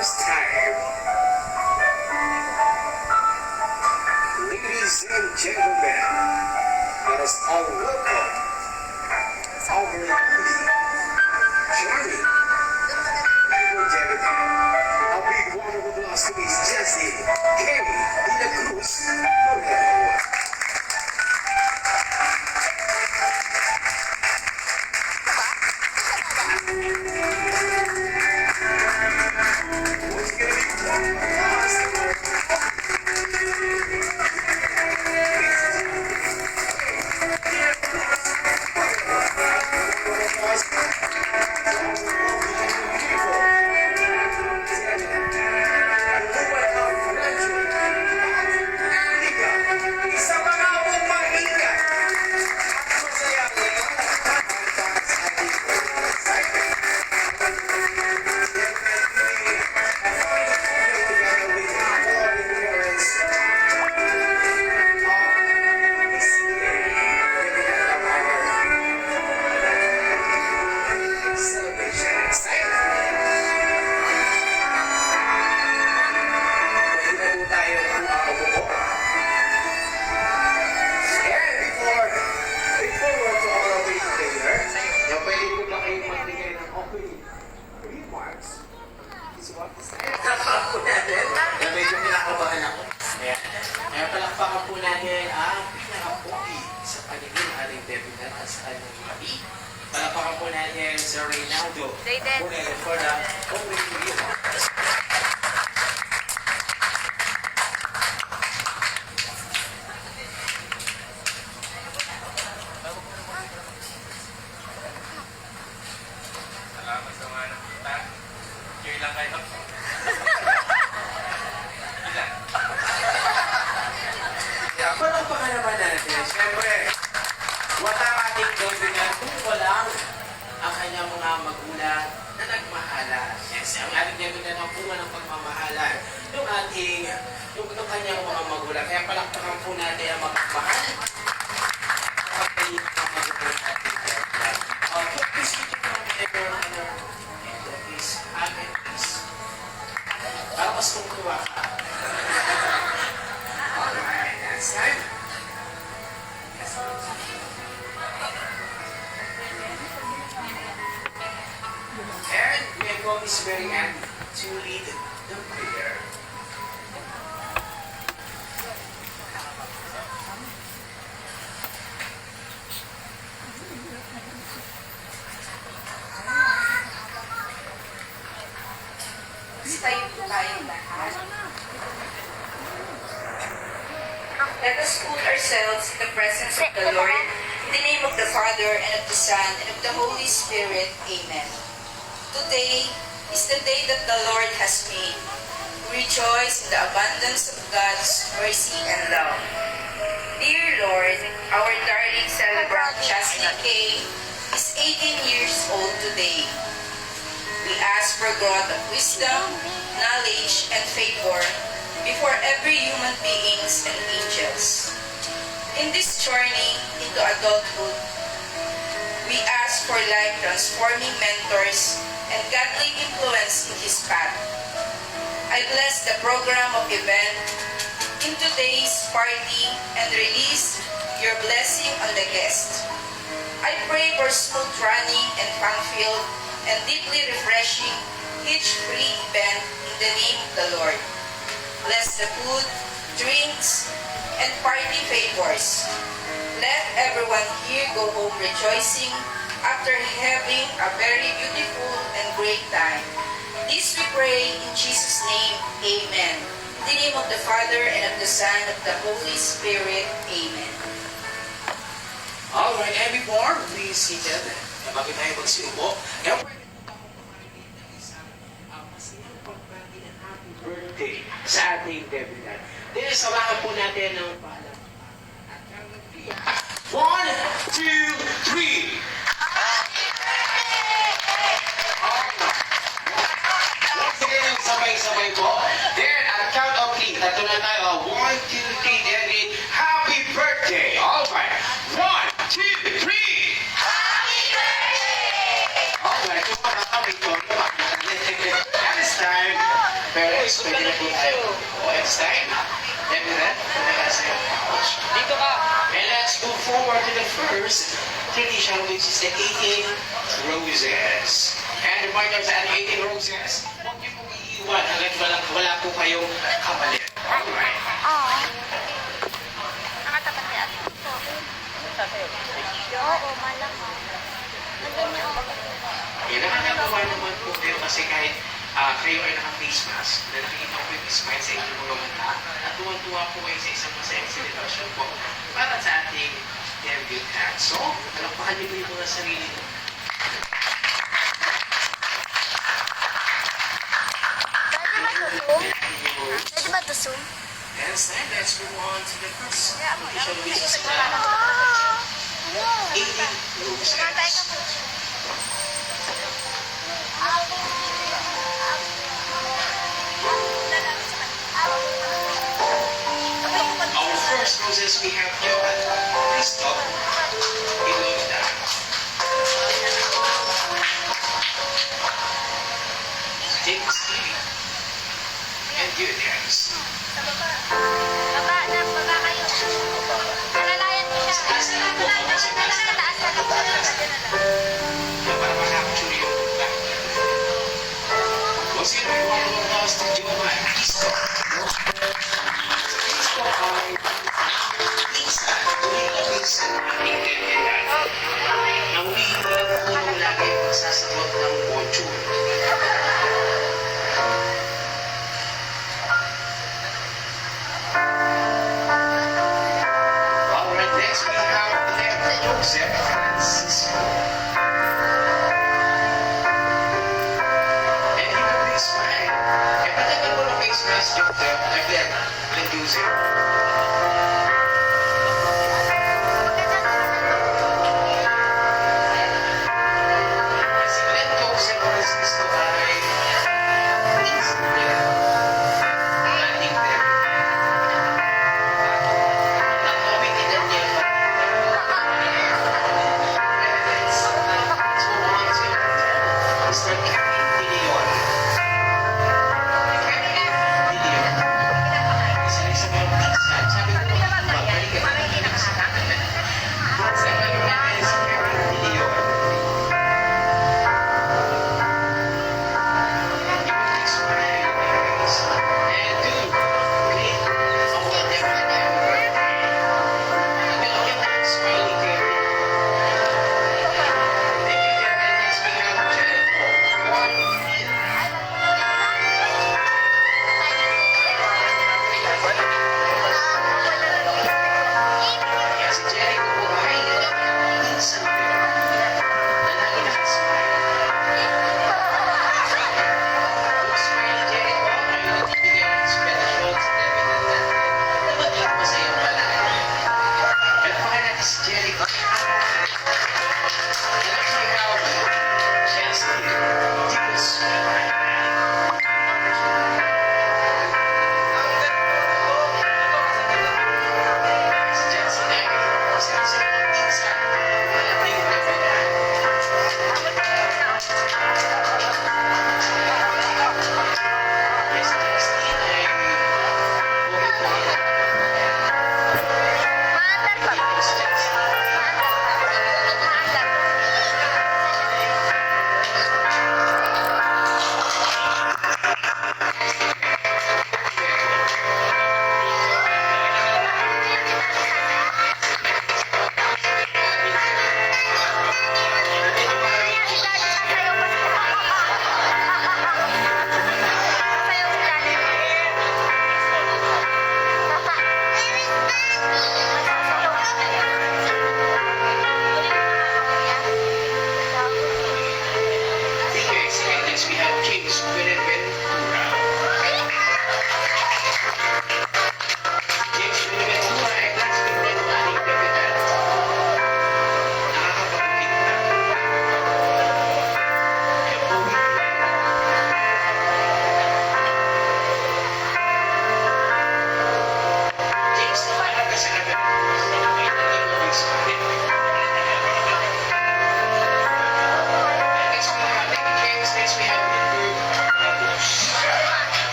this time, ladies and gentlemen, let us all welcome our lovely, charming, longevity. A big round of applause to Miss Jessie K. De La Cruz Moreno. What's gonna be one applause? Isa pa nga pong maingat at masayang para sa ating excitement. Celebration excitement. Pwede na po tayo buko. And before we to our opening prayer, yung pwede po ba kayo magbigay ng opening remarks? Is what is that? Palakpakan po natin. Medyo kinakabahan ako. Kaya palakpakan po natin ang pinaka-pogi sa paningin ng ating debutant at sa kanyang mami. Palakpakan po natin si Reynaldo. Moreno for the opening remarks. Salamat sa mga nakita. Enjoy lang kayo. Ilan? Palakpakan naman natin. Siyempre, wala ating debutant kung walang ang kanyang mga magulang na nagmahalan. Yes, ang ating debutant ang bunga ng pagmamahalan. Yung kanyang mga magulang. Kaya palakpakan po natin ang magmahal. Kapatid ang magulang natin. Please keep your honor and please, amen, please. Para mas tungtuwa ka. Alright, that's time. And we are going Miss Mary Ann to lead the prayer. Tayo po tayong lahat. Let us put ourselves in the presence of the Lord. In the name of the Father, and of the Son, and of the Holy Spirit. Amen. Today is the day that the Lord has made. We rejoice in the abundance of God's mercy and love. Dear Lord, our darling celebrant Chastity K is 18 years old today. We ask for God of wisdom, knowledge, and favor before every human beings and angels. In this journey into adulthood, we ask for life-transforming mentors and godly influence in his path. I bless the program of event in today's party and release your blessing on the guest. I pray for smooth running and fun-filled and deeply refreshing each free event in the name of the Lord. Bless the food, drinks, and party favors. Let everyone here go home rejoicing after having a very beautiful and great time. This we pray in Jesus' name, Amen. In the name of the Father, and of the Son, and of the Holy Spirit, Amen. Alright, and before, please seated. Bago tayo magsiupo, kaya pwede po tayo kumain ng isang masayang pagbati ng happy birthday sa ating debutant. Then, samahan po natin ng palakpakan. At ang 1, 2, 3! Once again, sabay-sabay po. Then, at count of 3, tato na tayo. 1, 2, 3, then happy birthday! Alright, 1, 2, 3! Alright, kung makakapit ko, and this time, Parents, pwede na po tayo. O, it's time. Emirate, pwede sa iyo. Dito ka! And let's move forward to the first tradition, which is the eating roses. And reminder sa ating 18 roses, huwag niyo pong iiwan hanggang wala po kayong kapalit. Alright. Oo. Nakatapat niya. Oo, malamang. Nandun niya ako. Nakakatawa naman po kayo kasi kahit kayo ay naka-face mask, na nakikita ko yung smile sa inyong mga mata, at tuwan-tuwa po kayo sa isang masayang celebration po para sa ating debut act. So, palakpakan niyo po yung mga sarili niyo. Pwede ba to zoom? And then, let's move on to the first tradition, which is the eating Kumatay ka roses. po. Our first roses we have here at Cristo Ilonda. Take a seat. And you dance. Baba kayo. Nalalayan ko siya. Taas na lang. Na para makapture yung back. Kung sino yung mga mga studio man, Cristo. Cristo ay isa. Tuwing na minsan ating kaibigan. Ang umiiwan ko lagi magsasagot ng module. Alright, next we have Joseph Francisco. And he will be smiling. Eh, patagal mo na face mask, Joseph. Again, Joseph. Si Glenn Joseph Francisco ay isip niya. Ating them. Nakawin ni Daniel Mr. Kevin De Leon. Kevin De Leon. Isa rin sa mga pinsan. Sabi ko,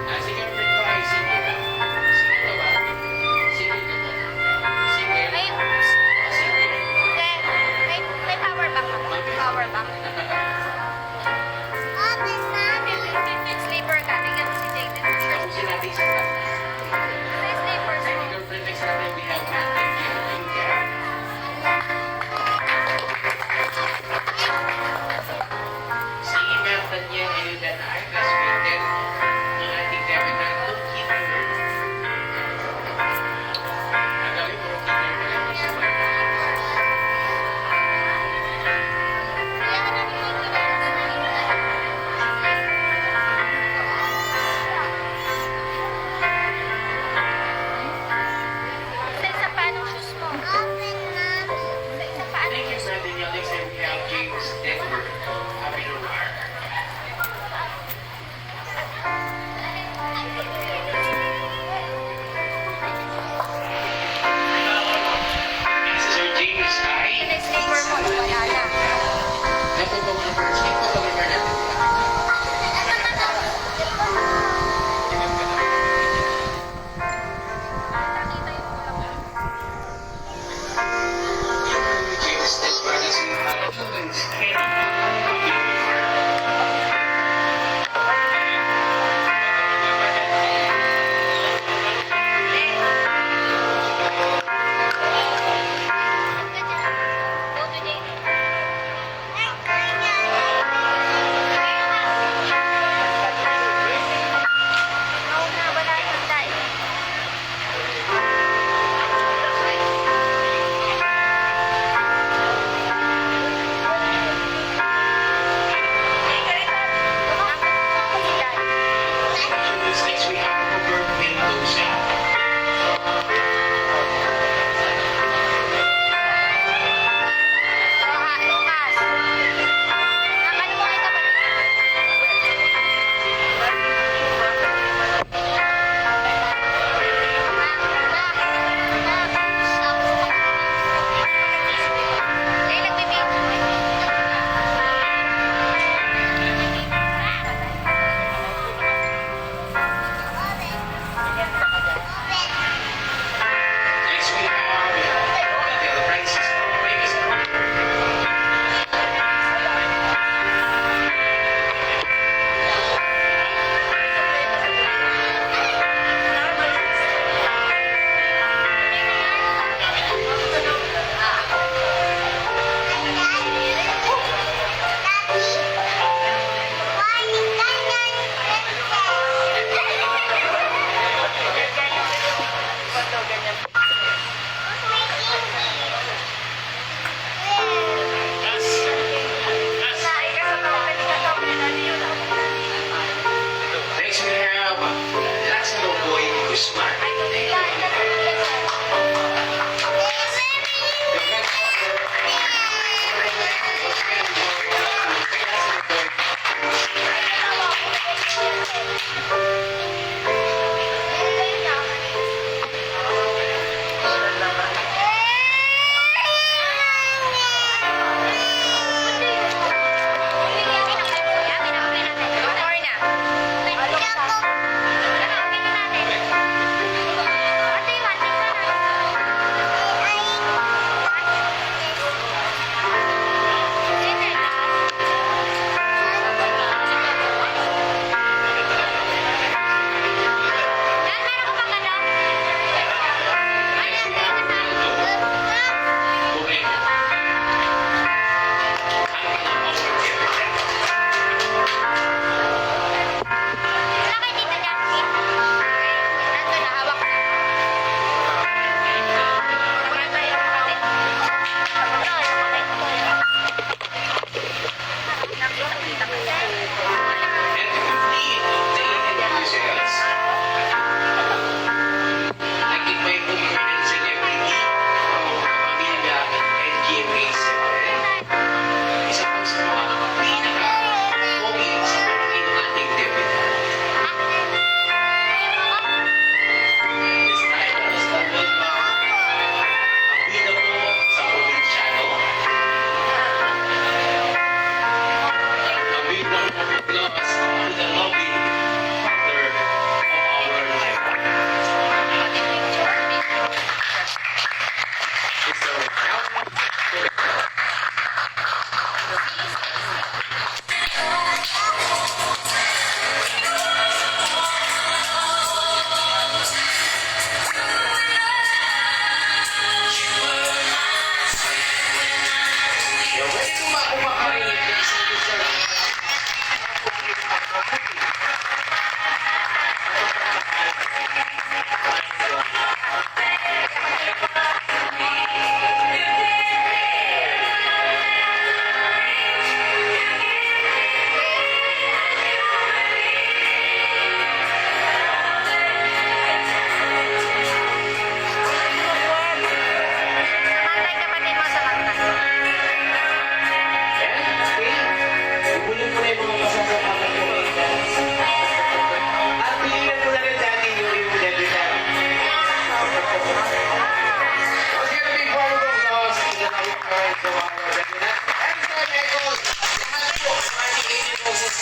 Ah, sige, friend ko ay sige. Sige to ba? Sige to mo. Sige. May, Sige. may power bank ako. Power bank. Sleeper ka. Tingnan mo si Jaden. Tapusin natin sa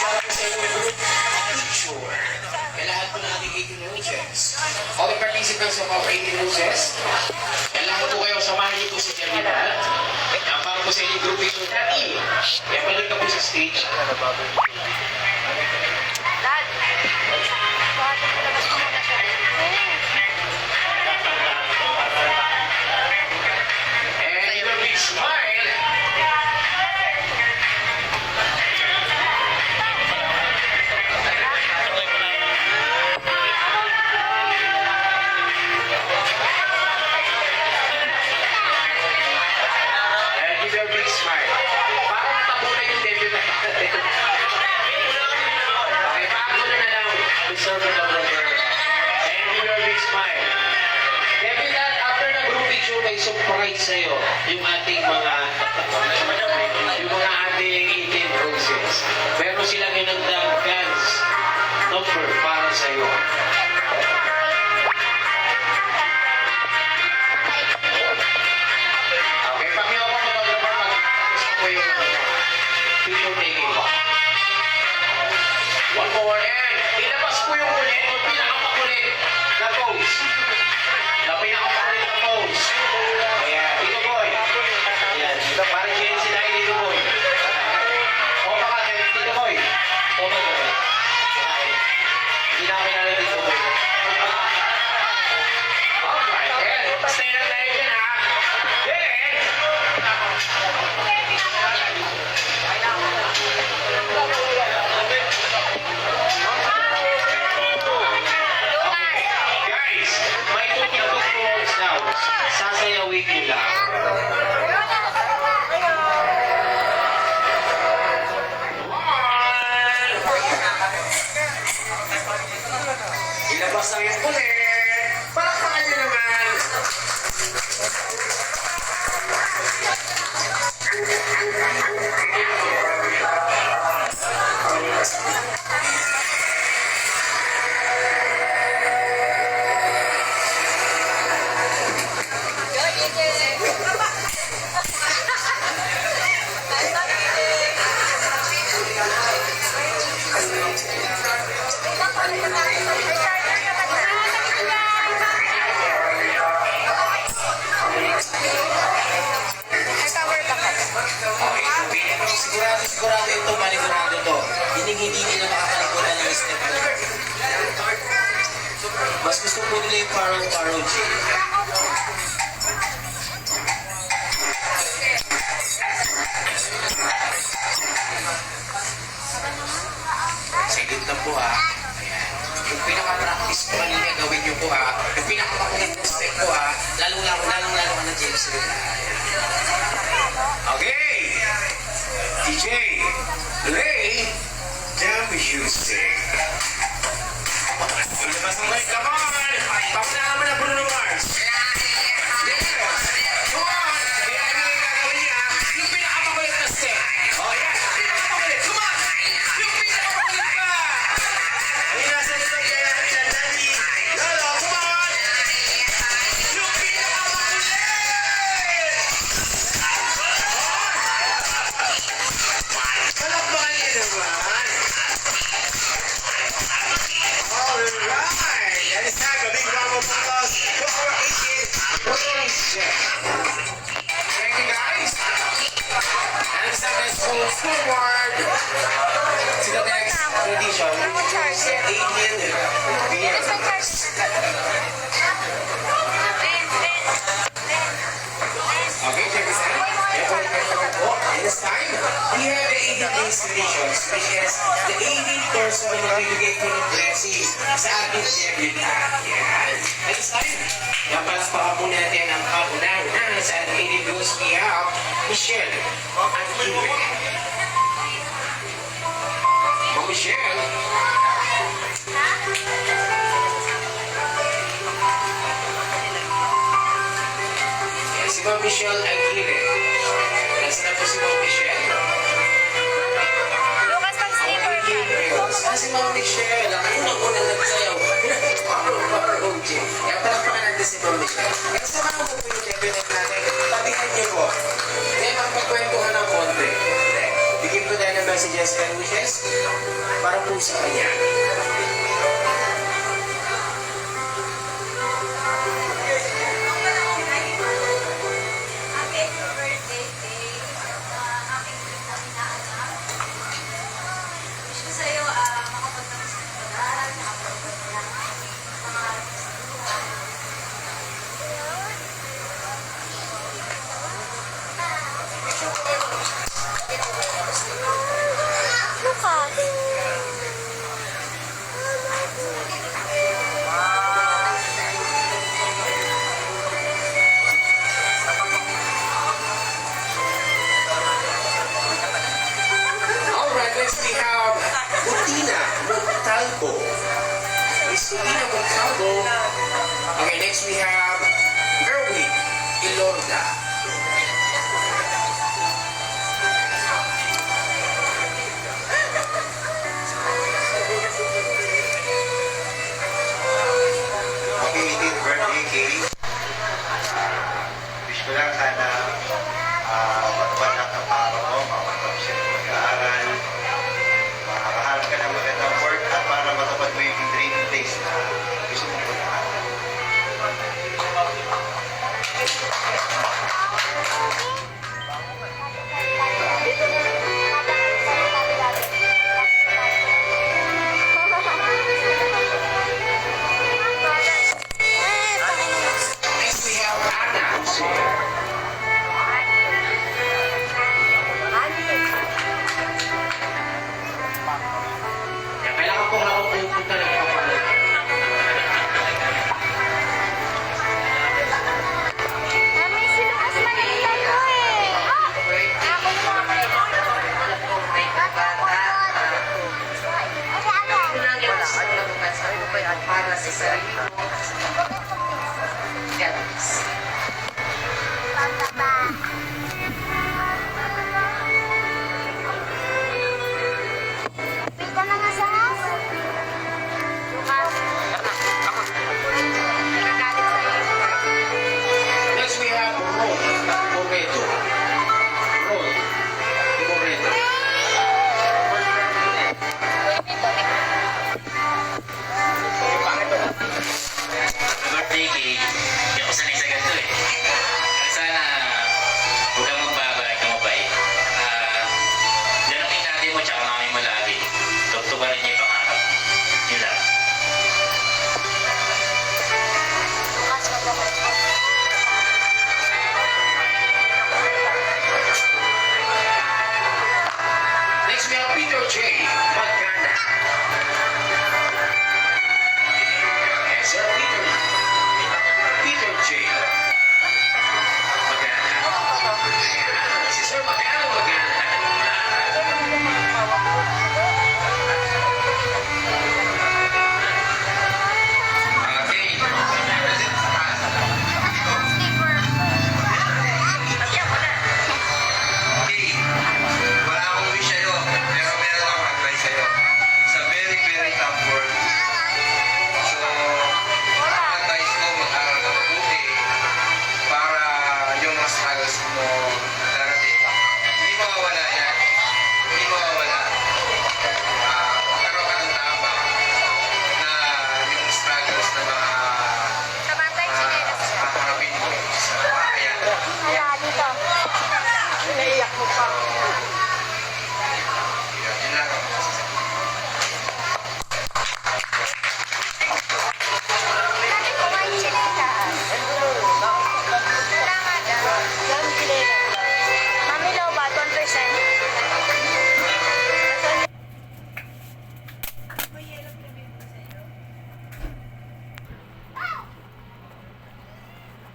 para po sa inyong group picture. Kaya lahat po ng ating 18 roses. All the participants of our 18 roses, kaya lahat po kayo, samahan niyo po si Terminal. Yan, para po sa inyong group picture. Dati, kaya balik ka po sa stage. Dad. Bakit labas mo muna siya? And give a big smile. And give a big smile. Parang natapunan yung debut na natin. Okay, bago na lang. Deserve it of the world. And give a big smile. Kevin, after ng group picture, may surprise sa'yo yung ating mga ating 18 roses. Meron silang inagdag dance number para sa'yo. Okay, pag-iyo ko photographer, mag-tapos na po yung picture taking. One more, and ilabas po yung ulit, yung pinakapakulit na pose. Na pinakapakulit na pose. Ayan, dito boy. Ayan, parang Jen sila dito boy. O baka, dito boy. O baka, hindi na kilala dito boy. Alright, and stay na tayo dyan ha. Guys, may 22 crores now. Sasayawin nyo lang. Ilabas lang yung kulit. Palakpakan nyo naman. Okay, sigurado ito, panigurado to. Hindi nila makakalikuran ng step. Mas gusto po nila yung paro-paro G. Saglit lang po ha. Ayan. Yung pinaka-practice po kanina gawin nyo po ha. Yung pinaka-makulit na step po ha. Lalong-lalo ka ng James Rin ha. Okay! DJ, play the music. Ilabas mo kayo, come on! Pakunahan mo na Bruno Mars. Yes! Come on! Kaya ano yung gagawin niya? Yung pinakamakulit na step. Oh yes! Pinakamakulit! Come on! Yung pinakamakulit pa! Ay, nasa likod kaya nila, Daddy. Lolo, come on! Yung pinakamakulit! Palakpakan niyo naman! Alright! That is time. A big round of applause for our 18 roses. Thank you guys! And it's time to move forward to the next tradition, which is 18 beers. Okay, check this out. And this time, we have the 18 installations, which is the 18th person na magbibigay ko ng blessing sa ating debutante. Yan. At this time, napalakpakan po natin ang kauna-una sa ating 18 goes we have Michelle Aguirre. Ma'am Michelle. Yan, si Ma'am Michelle Aguirre. Nasa na po si Ma'am Michelle? Lucas, pag-sleeper ka. Saan si Ma'am Michelle? Ang unang-una nagsayaw. Paro-paro, Jim. Kaya palakpakan natin si Ma'am Michelle. Kaya samahan mo po yung cabinet natin. Tabihan niyo po. Kaya magpagkwentuhan ng konti. Bigyan ko tayo ng messages and wishes. sa Kanya.